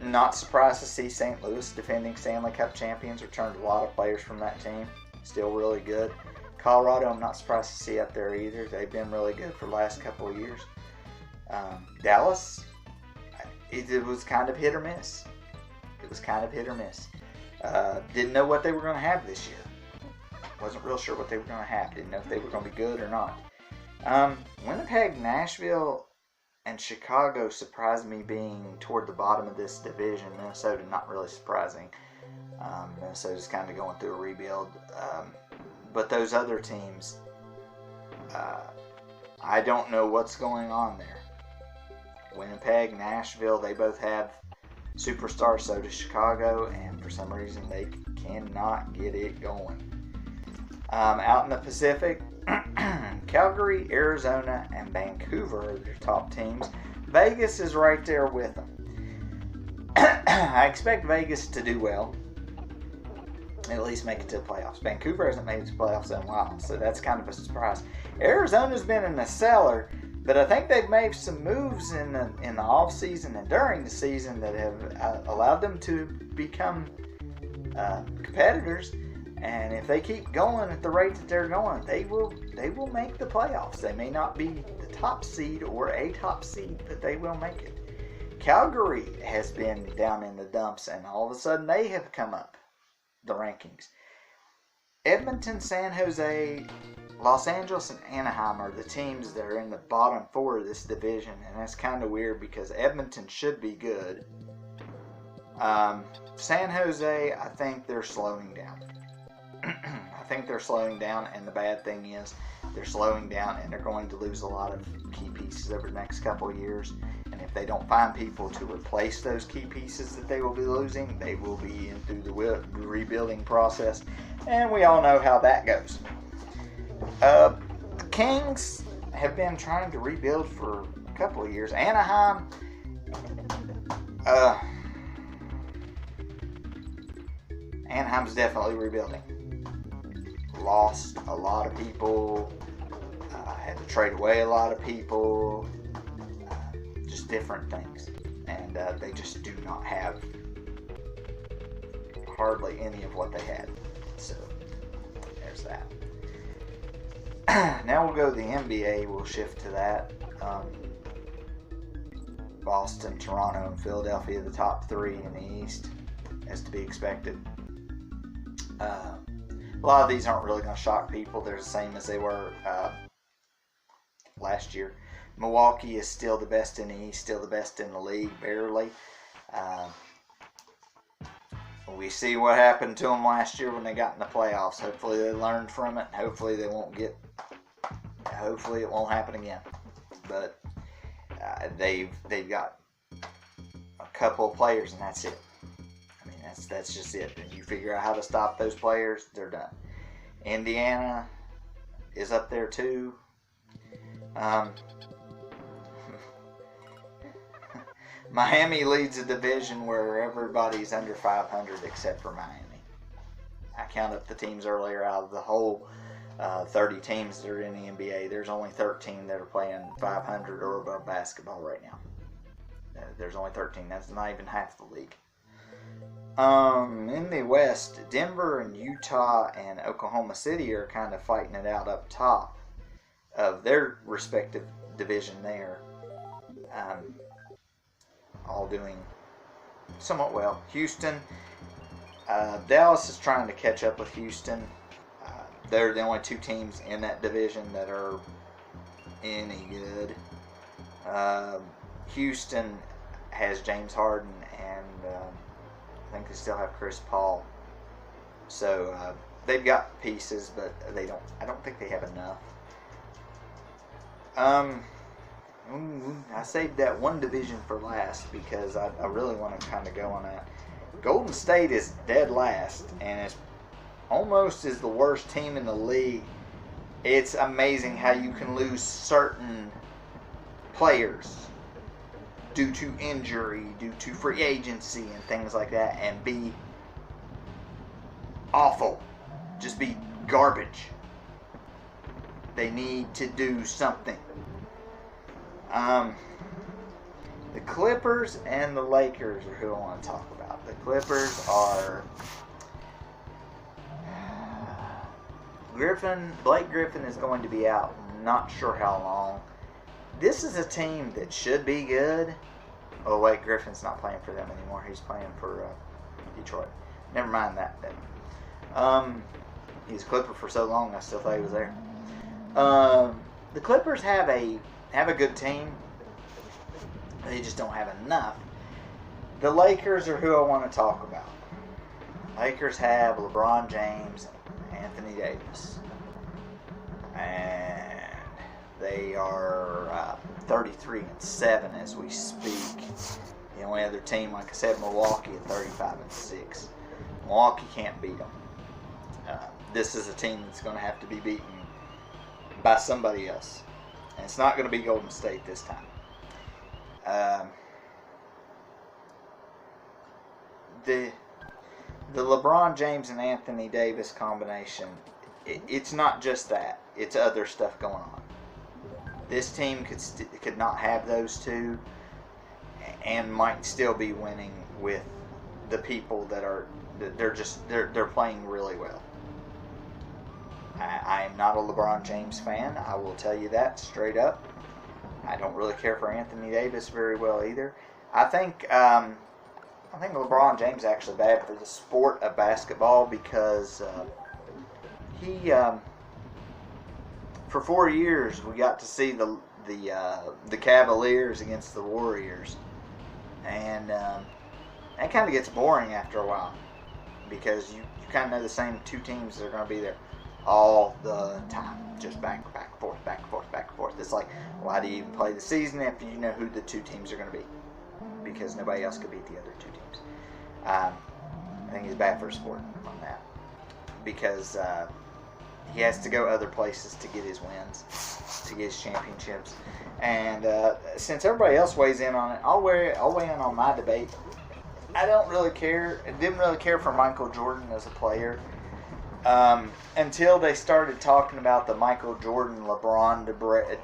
Not surprised to see St. Louis, defending Stanley Cup champions, returned a lot of players from that team. Still really good. Colorado, I'm not surprised to see up there either. They've been really good for the last couple of years. Dallas, it was kind of hit or miss. Didn't know what they were going to have this year. Wasn't real sure what they were going to have. Didn't know if they were going to be good or not. Winnipeg, Nashville, and Chicago surprised me being toward the bottom of this division. Minnesota, not really surprising. Minnesota's kind of going through a rebuild. But those other teams, I don't know what's going on there. Winnipeg, Nashville, they both have superstars. So does Chicago, and for some reason they cannot get it going. Out in the Pacific, Calgary, Arizona, and Vancouver are their top teams. Vegas is right there with them. I expect Vegas to do well, at least make it to the playoffs. Vancouver hasn't made it to the playoffs in a while, so that's kind of a surprise. Arizona's been in the cellar, but I think they've made some moves in the offseason and during the season that have allowed them to become competitors. And if they keep going at the rate that they're going, they will make the playoffs. They may not be the top seed or a top seed, but they will make it. Calgary has been down in the dumps, and all of a sudden they have come up the rankings. Edmonton, San Jose, Los Angeles, and Anaheim are the teams that are in the bottom four of this division, and that's kind of weird because Edmonton should be good. San Jose, I think they're slowing down. I think they're slowing down, and the bad thing is they're slowing down and they're going to lose a lot of key pieces over the next couple of years. And if they don't find people to replace those key pieces that they will be losing, they will be in through the rebuilding process. And we all know how that goes. The Kings have been trying to rebuild for a couple of years. Anaheim, Anaheim's definitely rebuilding. Lost a lot of people, had to trade away a lot of people, just different things, and they just do not have hardly any of what they had, so there's that. Now we'll go to the NBA. We'll shift to that. Boston, Toronto, and Philadelphia, the top three in the East, as to be expected. A lot of these aren't really going to shock people. They're the same as they were last year. Milwaukee is still the best in the East, still the best in the league, barely. We see what happened to them last year when they got in the playoffs. Hopefully they learned from it. Hopefully it won't happen again. But they've got a couple of players, and that's it. I mean, that's just it. And you figure out how to stop those players, they're done. Indiana is up there too. Miami leads a division where everybody's under 500 except for Miami. I counted up the teams earlier. Out of the whole 30 teams that are in the NBA, there's only 13 that are playing 500 or above basketball right now. There's only 13. That's not even half the league. In the West, Denver and Utah and Oklahoma City are kind of fighting it out up top of their respective division there. All doing somewhat well. Houston, Dallas is trying to catch up with Houston. They're the only two teams in that division that are any good. Houston has James Harden, and I think they still have Chris Paul. So they've got pieces, but I don't think they have enough. I saved that one division for last because I really want to kind of go on that. Golden State is dead last, and it's almost is the worst team in the league. It's amazing how you can lose certain players due to injury, due to free agency and things like that, and be awful. Just be garbage. They need to do something. The Clippers and the Lakers are who I want to talk about. The Clippers are Blake Griffin is going to be out. Not sure how long. This is a team that should be good. Oh, wait, Griffin's not playing for them anymore. He's playing for Detroit. Never mind that then. He's a Clipper for so long, I still thought he was there. The Clippers have a good team. They just don't have enough. The Lakers are who I want to talk about. Lakers have LeBron James and Anthony Davis. And they are 33-7 as we speak. The only other team, like I said, Milwaukee at 35-6. Milwaukee can't beat them. This is a team that's going to have to be beaten by somebody else. And it's not going to be Golden State this time. The LeBron James and Anthony Davis combination, it's not just that. It's other stuff going on. This team could not have those two and might still be winning with the people that are they're playing really well. I am not a LeBron James fan. I will tell you that straight up. I don't really care for Anthony Davis very well either. I think LeBron James is actually bad for the sport of basketball because he for 4 years we got to see the Cavaliers against the Warriors, and that kind of gets boring after a while because you kind of know the same two teams that are going to be there all the time, just back and forth, back and forth, back and forth. It's like, why do you even play the season if you know who the two teams are going to be? Because nobody else could beat the other two teams. I think he's bad for sport on that because he has to go other places to get his wins, to get his championships. And since everybody else weighs in on it, I'll weigh in on my debate. I don't really care. I didn't really care for Michael Jordan as a player until they started talking about the Michael Jordan-LeBron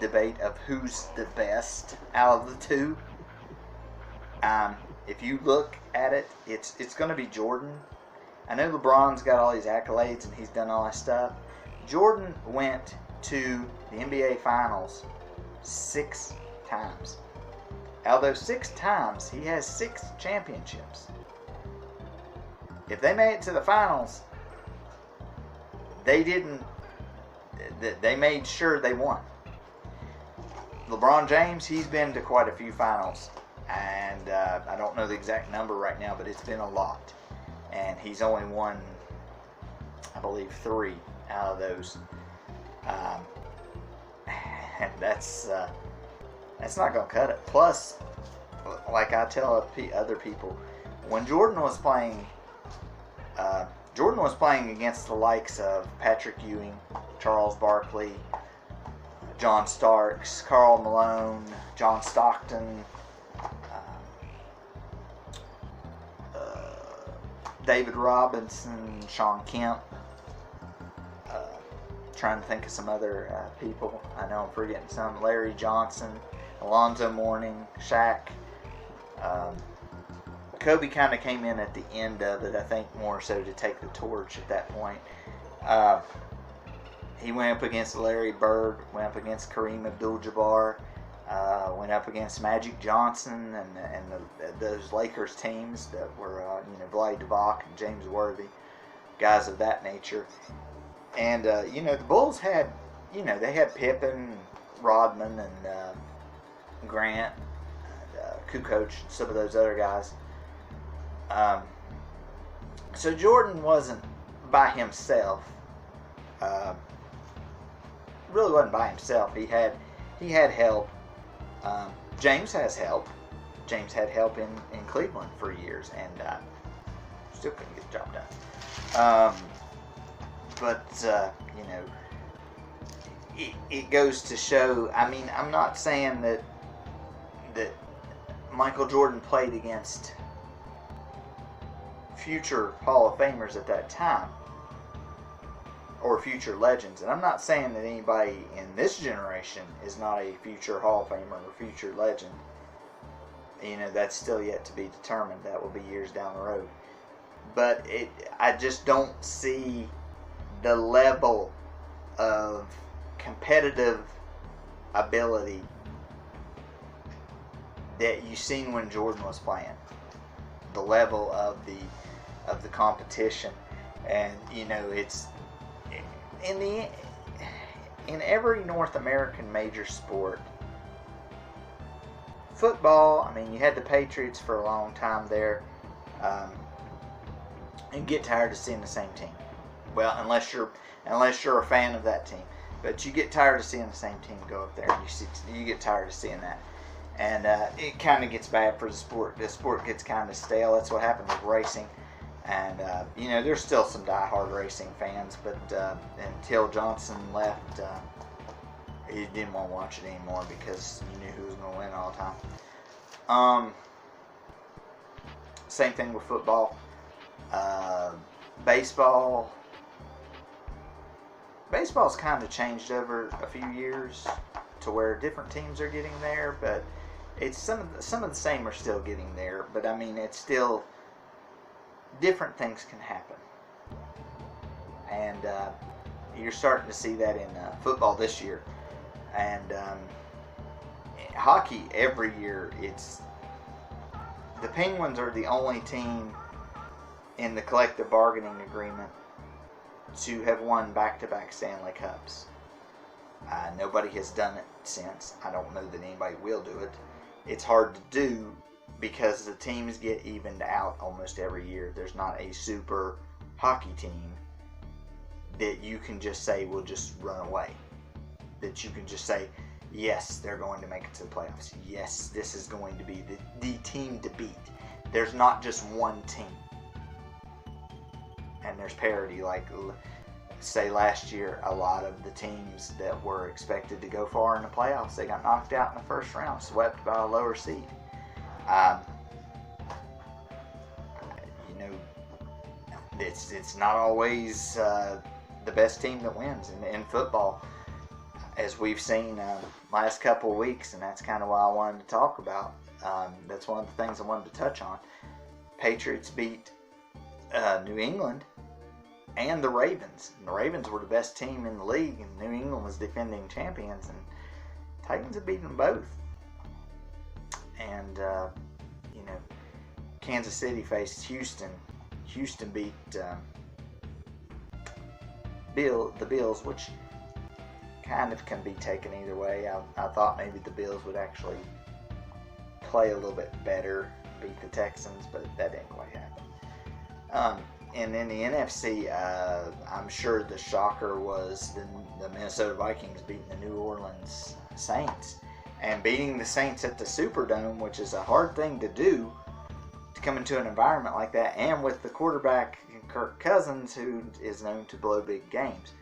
debate of who's the best out of the two. If you look at it, it's going to be Jordan. I know LeBron's got all these accolades and he's done all that stuff. Jordan went to the NBA Finals 6 times. Out of those 6 times, he has 6 championships. If they made it to the finals, they made sure they won. LeBron James, he's been to quite a few finals. And I don't know the exact number right now, but it's been a lot. And he's only won, I believe, 3 out of those. And that's not going to cut it. Plus, like I tell other people, when Jordan was playing against the likes of Patrick Ewing, Charles Barkley, John Starks, Karl Malone, John Stockton, David Robinson, Shawn Kemp. Trying to think of some other people. I know I'm forgetting some. Larry Johnson, Alonzo Mourning, Shaq. Kobe kind of came in at the end of it, I think, more so to take the torch at that point. He went up against Larry Bird, went up against Kareem Abdul-Jabbar, went up against Magic Johnson and those Lakers teams that were, Vlade Divac and James Worthy, guys of that nature. And, the Bulls had, they had Pippen, Rodman, and Grant, Kukoc, some of those other guys. So Jordan wasn't by himself. Really wasn't by himself. He had help. James has help. James had help in Cleveland for years, and still couldn't get the job done. But it goes to show. I mean, I'm not saying that Michael Jordan played against future Hall of Famers at that time, or future legends. And I'm not saying that anybody in this generation is not a future Hall of Famer or future legend. That's still yet to be determined. That will be years down the road. But I just don't see the level of competitive ability that you seen when Jordan was playing. The level of the competition, and it's in every North American major sport. Football, I mean, you had the Patriots for a long time there, and get tired of seeing the same team. Well, unless you're a fan of that team, but you get tired of seeing the same team go up there, and you get tired of seeing that, and it kind of gets bad for the sport. The sport gets kind of stale. That's what happened with racing, and there's still some diehard racing fans, but until Johnson left You didn't want to watch it anymore because you knew who was going to win all the time. Same thing with football. Baseball. Baseball's kind of changed over a few years to where different teams are getting there, but it's some of the same are still getting there. But I mean, it's still different things can happen, and you're starting to see that in football this year, and hockey every year. It's the Penguins are the only team in the collective bargaining agreement to have won back-to-back Stanley Cups. Nobody has done it since. I don't know that anybody will do it. It's hard to do because the teams get evened out almost every year. There's not a super hockey team that you can just say will just run away. That you can just say, yes, they're going to make it to the playoffs. Yes, this is going to be the team to beat. There's not just one team. And there's parity. Like, say last year, a lot of the teams that were expected to go far in the playoffs, they got knocked out in the first round, swept by a lower seed. It's not always the best team that wins in football, as we've seen last couple of weeks, and that's kind of why I wanted to talk about. That's one of the things I wanted to touch on. Patriots beat New England and the Ravens. And the Ravens were the best team in the league, and New England was defending champions, and Titans have beaten them both. And Kansas City faced Houston. Houston beat the Bills, which kind of can be taken either way. I thought maybe the Bills would actually play a little bit better, beat the Texans, but that didn't quite happen. And in the NFC, I'm sure the shocker was the Minnesota Vikings beating the New Orleans Saints. And beating the Saints at the Superdome, which is a hard thing to do, to come into an environment like that, and with the quarterback Kirk Cousins, who is known to blow big games.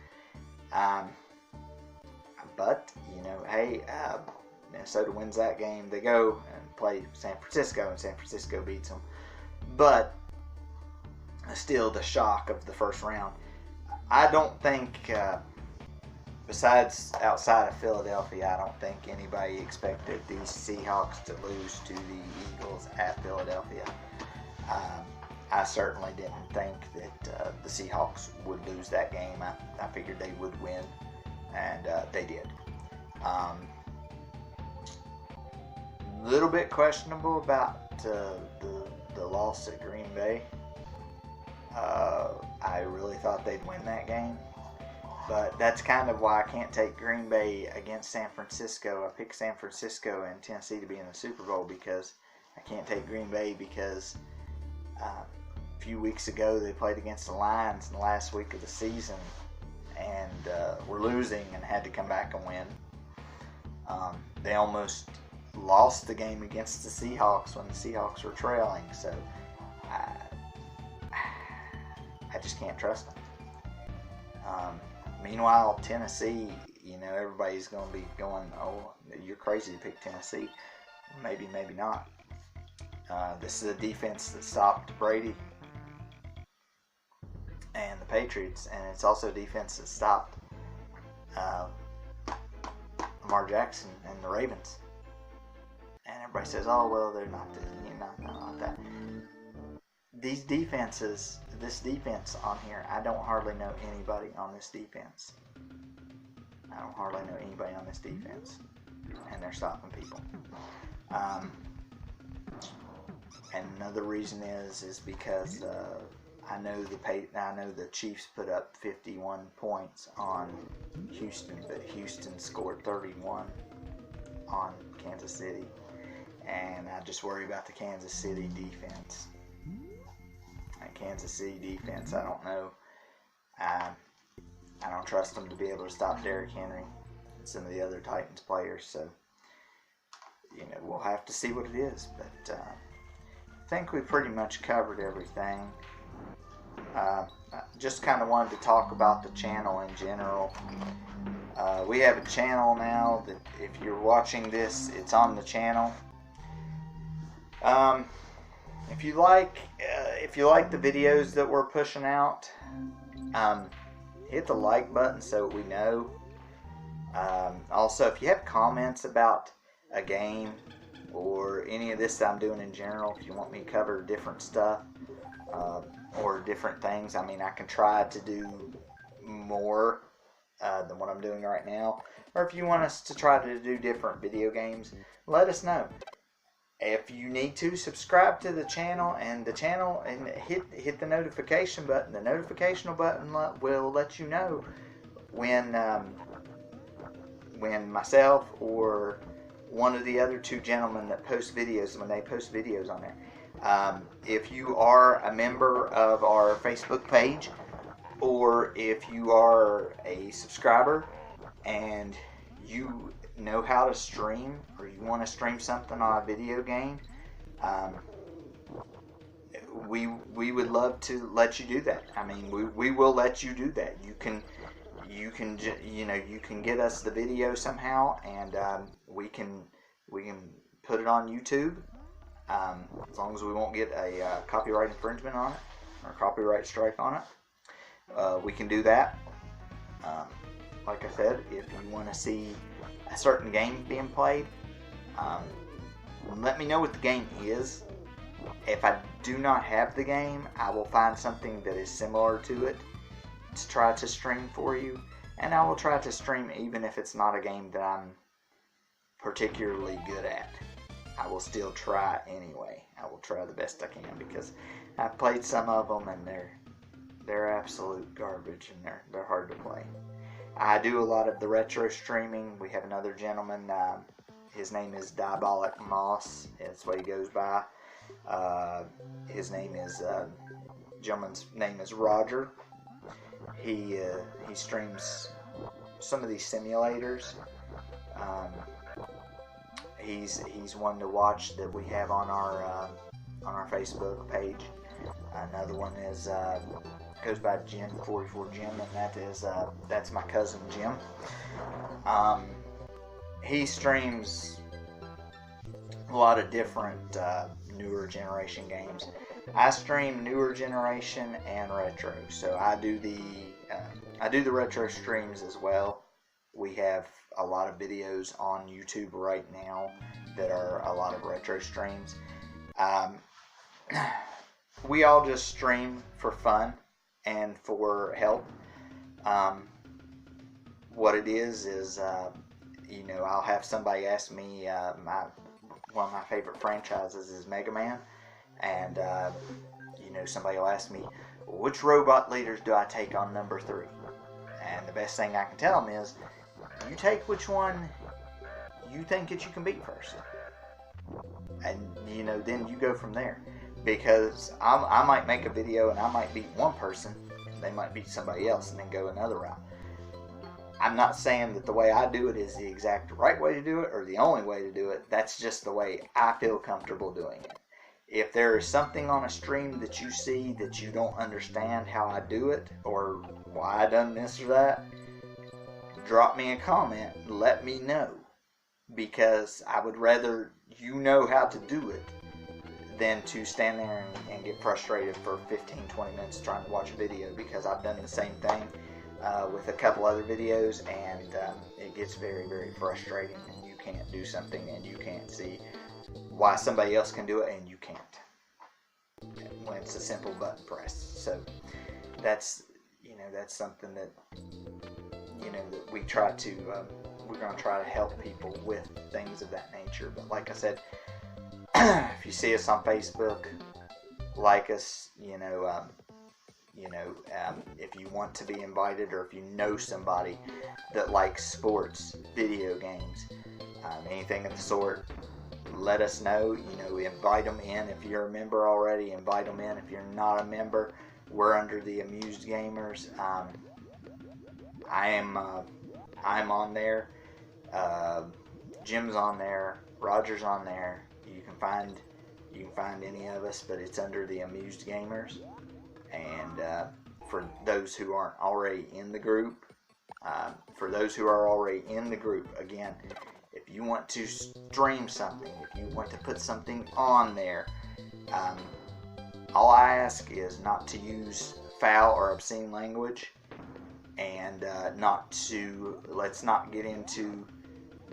But, hey, Minnesota wins that game. They go and play San Francisco, and San Francisco beats them. But still the shock of the first round. I don't think, besides outside of Philadelphia, I don't think anybody expected the Seahawks to lose to the Eagles at Philadelphia. I certainly didn't think that the Seahawks would lose that game. I figured they would win, and they did. Little bit questionable about the loss at Green Bay. I really thought they'd win that game, but that's kind of why I can't take Green Bay against San Francisco. I picked San Francisco and Tennessee to be in the Super Bowl because I can't take Green Bay because a few weeks ago they played against the Lions in the last week of the season and were losing and had to come back and win. They almost lost the game against the Seahawks when the Seahawks were trailing, so I just can't trust them. Meanwhile, Tennessee, everybody's going to be going, oh, you're crazy to pick Tennessee. Maybe, maybe not. This is a defense that stopped Brady and the Patriots, and it's also a defense that stopped Lamar Jackson and the Ravens. And everybody says, oh, well, they're not that. These defenses, this defense on here, I don't hardly know anybody on this defense. And they're stopping people. And another reason is because I know the Chiefs put up 51 points on Houston, but Houston scored 31 on Kansas City. And I just worry about the Kansas City defense. Kansas City defense, I don't know. I don't trust them to be able to stop Derrick Henry and some of the other Titans players. So, we'll have to see what it is. But I think we pretty much covered everything. Just kind of wanted to talk about the channel in general. We have a channel now that if you're watching this, it's on the channel. If you like the videos that we're pushing out, hit the like button so we know. Also, if you have comments about a game or any of this that I'm doing in general, if you want me to cover different stuff or different things, I mean, I can try to do more than what I'm doing right now. Or if you want us to try to do different video games, let us know. If you need to, subscribe to the channel and hit the notification button. The notification button will let you know when myself or one of the other two gentlemen that post videos, when they post videos on there. If you are a member of our Facebook page, or if you are a subscriber and you know how to stream, or you want to stream something on a video game, we would love to let you do that. I mean, we will let you do that. You can get us the video somehow, and we can put it on YouTube, as long as we won't get a copyright infringement on it or copyright strike on it. We can do that. Like I said, if you want to see a certain game being played, let me know what the game is. If I do not have the game, I will find something that is similar to it to try to stream for you, and I will try to stream even if it's not a game that I'm particularly good at. I will still try anyway. I will try the best I can, because I've played some of them and they're absolute garbage, and they're hard to play. I do a lot of the retro streaming. We have another gentleman, his name is Diabolic Moss, that's what he goes by. His name is, gentleman's name is Roger. He streams some of these simulators. He's one to watch that we have on our Facebook page. Another one is goes by Jim44 Jim, and that's my cousin Jim. He streams a lot of different newer generation games. I stream newer generation and retro, so I do the retro streams as well. We have a lot of videos on YouTube right now that are a lot of retro streams. We all just stream for fun and for help. What it is I'll have somebody ask me, one of my favorite franchises is Mega Man, and somebody will ask me, which robot leaders do I take on number 3? And the best thing I can tell them is, you take which one you think that you can beat first, and then you go from there. Because I might make a video and I might beat one person, they might beat somebody else, and then go another route. I'm not saying that the way I do it is the exact right way to do it or the only way to do it. That's just the way I feel comfortable doing it. If there is something on a stream that you see that you don't understand how I do it, or why I done this or that, drop me a comment and let me know. Because I would rather you know how to do it than to stand there and get frustrated for 15-20 minutes trying to watch a video, because I've done the same thing with a couple other videos, and it gets very, very frustrating, and you can't do something and you can't see why somebody else can do it and you can't, when it's a simple button press. So that's something that that we try to we're going to try to help people with things of that nature. But like I said, if you see us on Facebook, like us, if you want to be invited, or if you know somebody that likes sports, video games, anything of the sort, let us know. Invite them in. If you're a member already, invite them in. If you're not a member, we're under the Amused Gamers. I'm on there. Jim's on there. Roger's on there. You can find any of us, but it's under the Amused Gamers. And for those who aren't already in the group, For those who are already in the group, again, if you want to stream something, if you want to put something on there, all I ask is not to use foul or obscene language, and let's not get into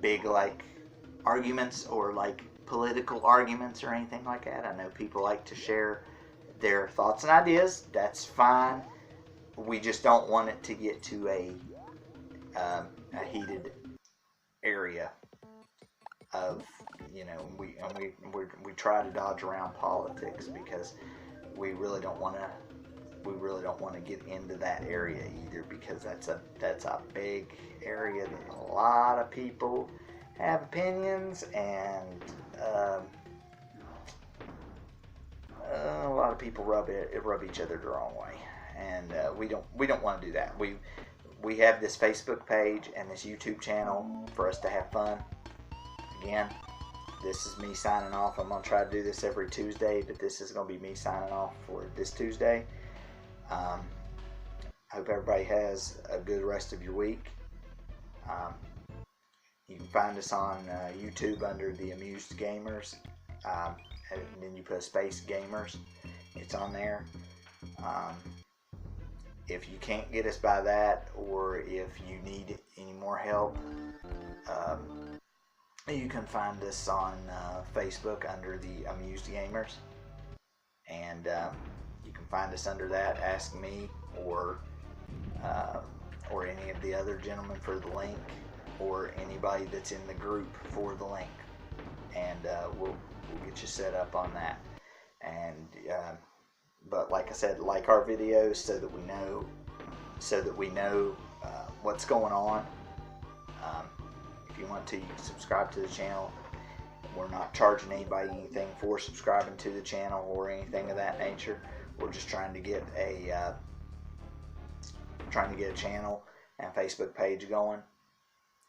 big like arguments or like political arguments or anything like that. I know people like to share their thoughts and ideas. That's fine. We just don't want it to get to a heated area of, we try to dodge around politics because we really don't want to get into that area either, because that's a big area that a lot of people have opinions, and a lot of people rub each other the wrong way, and we don't want to do that. We have this Facebook page and this YouTube channel for us to have fun. Again, this is me signing off. I'm going to try to do this every Tuesday, but this is going to be me signing off for this Tuesday. I hope everybody has a good rest of your week. You can find us on YouTube under The Amused Gamers, and then you put Space Gamers. It's on there. If you can't get us by that, or if you need any more help, you can find us on Facebook under The Amused Gamers, and you can find us under that. Ask me or any of the other gentlemen for the link, or anybody that's in the group for the link, and we'll get you set up on that. And but like I said, like our videos so that we know what's going on. If you want to, you can subscribe to the channel. We're not charging anybody anything for subscribing to the channel or anything of that nature. We're just trying to get a channel and Facebook page going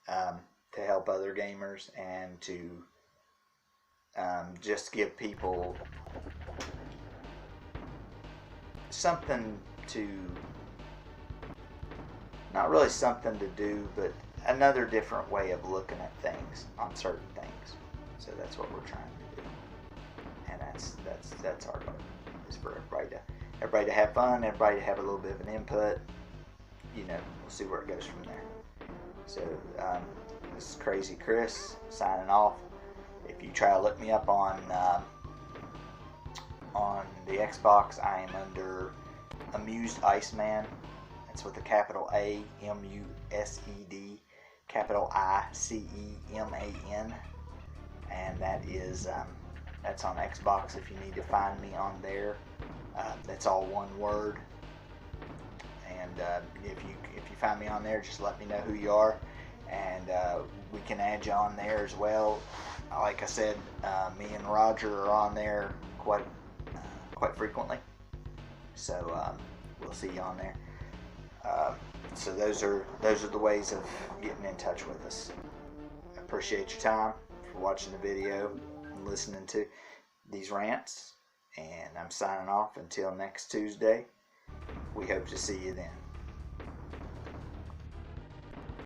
to help other gamers, and to just give people something to, not really something to do, but another different way of looking at things on certain things. So that's what we're trying to do, and that's our goal, is for everybody to have fun, everybody to have a little bit of an input. We'll see where it goes from there. So this is Crazy Chris signing off. If you try to look me up on the Xbox, I am under Amused Iceman. It's with a capital A, M-U-S-E-D, capital I-C-E-M-A-N, and that's on Xbox. If you need to find me on there, that's all one word. And if you find me on there, just let me know who you are, and we can add you on there as well. Like I said, me and Roger are on there quite frequently, so we'll see you on there. So those are the ways of getting in touch with us. I appreciate your time for watching the video and listening to these rants, and I'm signing off until next Tuesday. We hope to see you then.